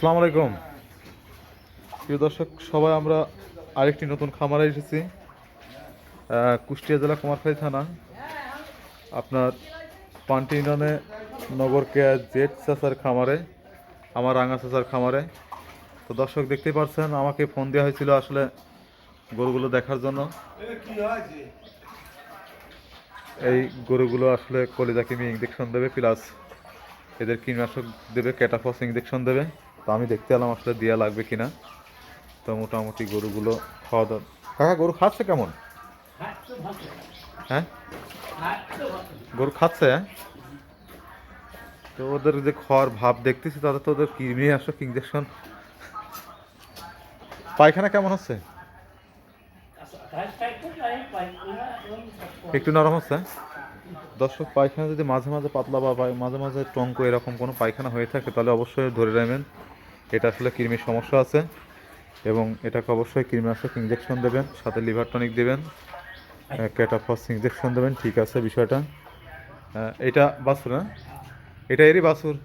আসসালামু আলাইকুম প্রিয় দর্শক সবাই, আমরা আরেকটি নতুন খামারে এসেছি। কুষ্টিয়া জেলা কুমারখালী থানা, আপনার পান্টি ইউনিয়নে নগর কেয়া জেড চাচার খামারে, আমার রাঙা চাচার খামারে। তো দর্শক দেখতেই পাচ্ছেন, আমাকে ফোন দেওয়া হয়েছিল আসলে গরুগুলো দেখার জন্য। এই গরুগুলো আসলে কলিজাকিমি ইঞ্জেকশন দেবে, প্লাস এদের কীটনাশক দেবে, ক্যাটাফস ইঞ্জেকশন দেবে। তো আমি দেখতে এলাম আসলে দেওয়া লাগবে কিনা। তো মোটামুটি গরুগুলো খাওয়া দাওয়া, কাকা গরু খাচ্ছে কেমন? হ্যাঁ, গরু খাচ্ছে, হ্যাঁ। তো ওদের যে খাওয়ার ভাব দেখতেছি, তাদের তো ওদের কৃমি আসো ইঞ্জেকশন। পায়খানা কেমন হচ্ছে? একটু নরম হচ্ছে। দর্শক, পায়খানা যদি মাঝে মাঝে পাতলা বা মাঝে মাঝে টঙ্ক এরকম কোনো পায়খানা হয়ে থাকে, তাহলে অবশ্যই ধরে রাখবেন এটা আসলে কৃমির সমস্যা আছে, এবং এটাকে অবশ্যই কৃমিনাশক ইঞ্জেকশন দেবেন, সাথে লিভার টনিক দেবেন, ক্যাটাফস ইঞ্জেকশন দেবেন। ঠিক আছে বিষয়টা। এটা বাছুর, না? এটা এরই বাছুর।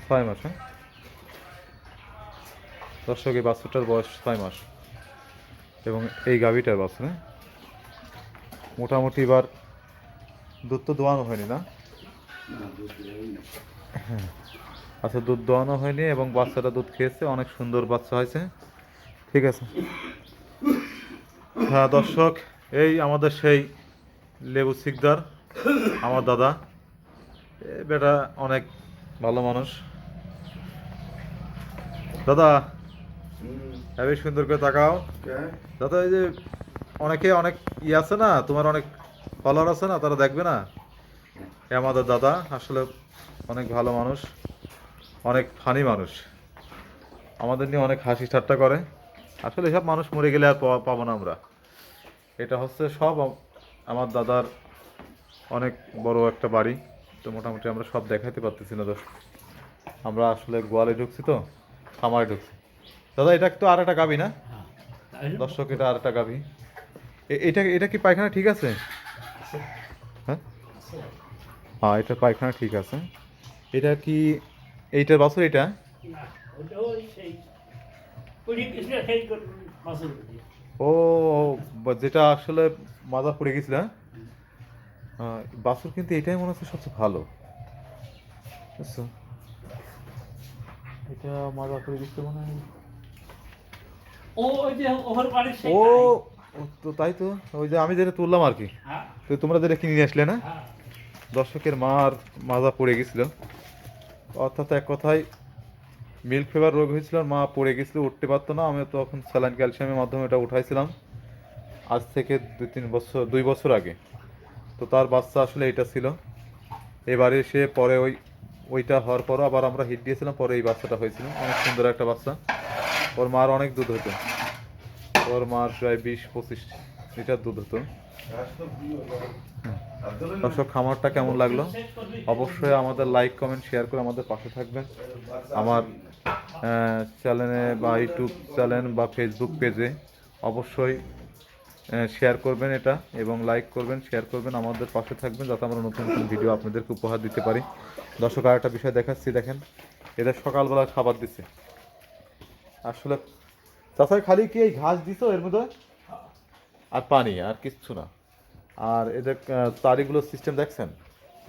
6 মাস, হ্যাঁ। দর্শক, এই বাছুরটার বয়স 6 মাস, এবং এই গাভীটার বাছুর, হ্যাঁ। মোটামুটি এবার দুধ তো দোয়ানো হয়নি, না? হ্যাঁ, আচ্ছা, দুধ দোয়ানো হয়নি এবং বাচ্চাটা দুধ খেয়েছে, অনেক সুন্দর বাচ্চা হয়েছে। ঠিক আছে। হ্যাঁ দর্শক, এই আমাদের সেই লেবু শিকদার, আমার দাদা। বেটা অনেক ভালো মানুষ। দাদা, হেবি সুন্দর করে তাকাও দাদা। এই যে অনেকে অনেক আছে না, তোমার অনেক ফলোয়ার আছে না, তারা দেখবে না। আমাদের দাদা আসলে অনেক ভালো মানুষ, অনেক ফানি মানুষ, আমাদের নিয়ে অনেক হাসি ঠাট্টা করে। আসলে এসব মানুষ মরে গেলে আর পাবো না আমরা। এটা হচ্ছে সব আমার দাদার অনেক বড় একটা বাড়ি। তো মোটামুটি আমরা সব দেখাইতে পারতেছি না দর্শক, আমরা আসলে গোয়ালে ঢুকছি, তো খামারে ঢুকছি। দাদা, এটা তো আর একটা গাভী, না? দর্শক, এটা আর একটা গাভী। এটা এটা কি পায়খানা ঠিক আছে? হ্যাঁ, হ্যাঁ, এটা পায়খানা ঠিক আছে। এটা কি এইটার বাছুর? এটা ও, যেটা আসলে মাজা পড়ে গেছিল, হ্যাঁ। বাছুর কিন্তু এটাই মনে হচ্ছে সবচেয়ে ভালো, বুঝছো? এটা মাজা পড়ে গেছিল মনে হয়। ও ও, তো তাই তো, ওই যে আমি যেটা তুললাম আর কি, তো তোমরা যেটা কিনে নিয়ে আসলে, না? দর্শকের মার মাজা পড়ে গেছিল, অর্থাৎ এক কথায় মিল্ক ফিভার রোগ হয়েছিল, মা পড়ে গেছিল, উঠতে পারতো না। আমি তখন স্যালাইন ক্যালসিয়ামের মাধ্যমে এটা উঠাইছিলাম, আজ থেকে 2 বছর আগে। তো তার বাচ্চা আসলে এটা ছিল। এবারে সে পরে ওইটা হওয়ার পরও আবার আমরা হিট দিয়েছিলাম, পরে এই বাচ্চাটা হয়েছিল, অনেক সুন্দর একটা বাচ্চা। ওর মার অনেক দুধ হতো, ওর মার প্রায় 20-25 লিটার দুধ হতো। দর্শক, খামারটা কেমন লাগলো অবশ্যই আমাদের লাইক কমেন্ট শেয়ার করে আমাদের পাশে থাকবেন। আমার চ্যানেলে বা ইউটিউব চ্যানেল বা ফেসবুক পেজে অবশ্যই শেয়ার করবেন এটা, এবং লাইক করবেন, শেয়ার করবেন, আমাদের পাশে থাকবেন, যাতে আমরা নতুন নতুন ভিডিও আপনাদেরকে উপহার দিতে পারি। দর্শক, আর একটা বিষয় দেখাচ্ছি, দেখেন এদের সকালবেলা খাবার দিচ্ছে আসলে। চাষাই খালি কি এই ঘাস দিছো এর মধ্যে, আর পানি, আর কিচ্ছু না। আর এদের তারিগুলোর সিস্টেম দেখছেন,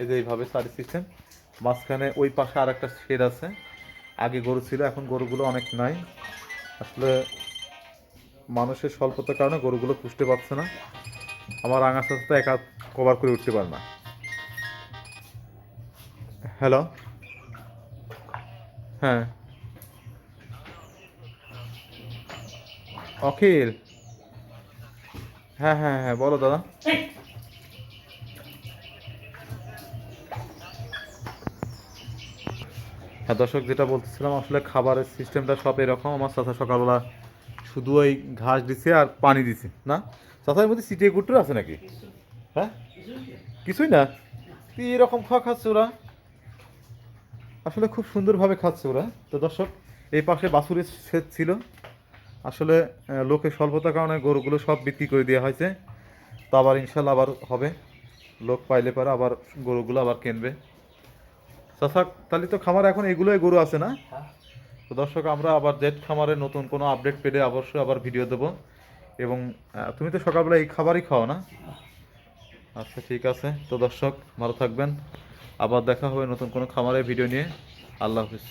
এই যে এইভাবে তারি সিস্টেম, মাঝখানে ওই পাশে আর একটা শেড আছে। আগে গরু ছিল, এখন গরুগুলো অনেক নাই। আসলে মানুষের স্বল্পতার কারণে গরুগুলো পুষতে পারছে না। আমার রাঙা চাচা তো একা কভার করে উঠতে পারে না। হ্যালো, হ্যাঁ, অখিল, হ্যাঁ হ্যাঁ হ্যাঁ, বলো দাদা। হ্যাঁ দর্শক, যেটা বলতেছিলাম, আসলে খাবারের সিস্টেমটা সব এরকম। আমার চাচা সকালবেলা শুধু ওই ঘাস দিছে আর পানি দিছে, না? চাচার মধ্যে সিটিয়ে গুট্টুর আছে নাকি? হ্যাঁ, কিছুই না। কি এরকম খাওয়া খাচ্ছে ওরা, আসলে খুব সুন্দরভাবে খাচ্ছে ওরা। তো দর্শক, এই পাশে বাছুরের সেচ ছিল, আসলে লোকের স্বল্পতার কারণে গরুগুলো সব বিক্রি করে দেওয়া হয়েছে। তো আবার ইনশাল্লাহ আবার হবে, লোক পাইলে পরে আবার গরুগুলো আবার কিনবে। চাচা তাহলে তো খামার এখন এগুলোই গরু আছে না? হ্যাঁ। তো দর্শক আমরা আবার জেড খামারের নতুন কোনো আপডেট পেলে অবশ্যই আবার ভিডিও দেবো। এবং তুমি তো সকালবেলা এই খাবারই খাও না? আচ্ছা ঠিক আছে, তো দর্শক ভালো থাকবেন, আবার দেখা হবে নতুন কোনো খামারের ভিডিও নিয়ে। আল্লাহ হাফিজ।